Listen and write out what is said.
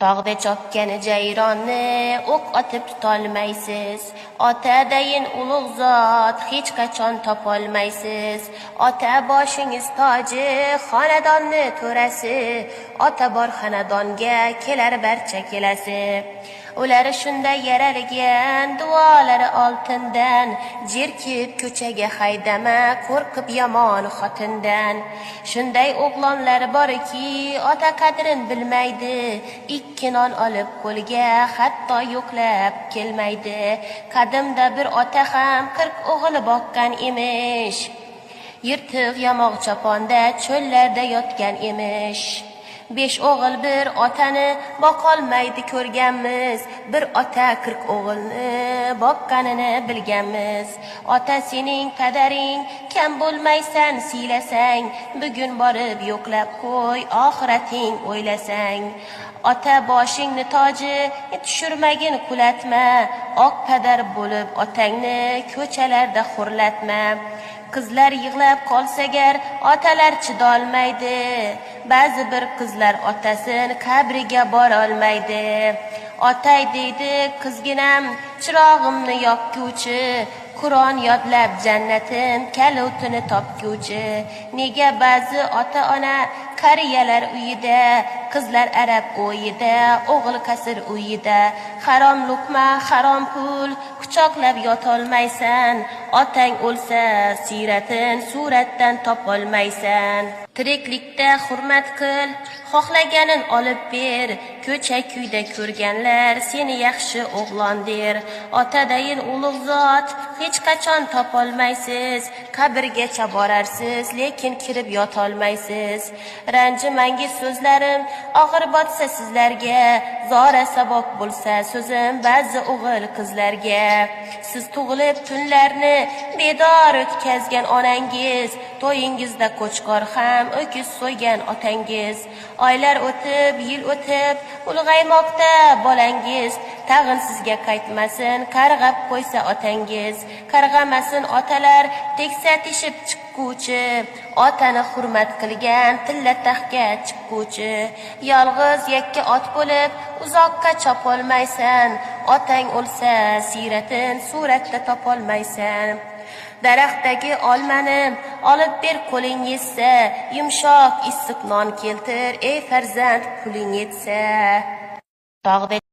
Tog'da chopgan jayronni o'q otib tutolmaysiz. Otadayin ulug' zot hech qachon topolmaysiz. Ota boshingiz toji, xonadonni to'rasi. Ota bor xonadonga kelar barcha kelasi. Ular shunday yaralgan, duolari oltindan. Jerkib ko'chaga haydama, qo'rqib yomon xotindan. Shunday o'g'lonlar borki, ota qadrin bilmaydi. Ikki non olib qo'lga hatto yo'qlab kelmaydi. Qadimda bir ota ham 40 o'g'il boqqan emish. Yirtiq yamoq choponda cho'llarda yotgan emish. 5 o'g'il bir otani boqolmaydi ko'rganmiz. Bir ota 40 o'g'ilni boqqanini bilganmiz. Ota sening qadaring kam bo'lmaysan siylasang. Bugun borib yo'qlab qo'y, oxirating o'ylasang. Ota boshingni toji, tushirmagin qulatma. Oq padar bo'lib otangni ko'chalarda xurlatma. Qizlar yig'lab qolsagar otalar chidolmaydi. Ba'zi bir qizlar otasin qabriga bora olmaydi. Otay deydi qizginam, chirog'imni yoqguvchi. Qur'on yodlab jannatim kalutini topguvchi. Nega ba'zi ota-ona qariyalar uyida, qizlar arab o'yida, o'g'il qasr uyida. Harom luqma, harom pul quchoqlab yotolmaysan. Otang o'lsa siratin suratdan topolmaysan. Tiriklikda hurmat qil, xohlaganin olib ber. Ko'cha-kuyda ko'rganlar seni yaxshi o'g'lon der. Otadayin ulug' zot hech qachon topolmaysiz. Qabrgacha borarsiz, lekin kirib yotolmaysiz. Ranjimangiz so'zlarim og'ir botsa sizlarga. Zora saboq bo'lsa so'zim ba'zi o'g'il qizlarga. Siz tug'ilib tunlarni bedor o'tkazgan onangiz. To'yingizda qo'chqor ham o'kiz so'ygan otangiz. Oylar o'tib, yil o'tib, ulg'aymoqda bolangiz. Tag'in sizga qaytmasin, qarg'ab qo'ysa otangiz. Qarg'amasin otalar, teksa teshib chiqquvchi. Otani hurmat qilgan tilla taxtga chiqquvchi. Yolg'iz yakka ot bo'lib uzoqqa chopolmaysan. Otang o'lsa siratin suratda topolmaysan. Daraxtdagi olmani olib ber qo'ling yetsa. Yumshoq issiq non keltir, ey farzand puling yetsa. Tog'da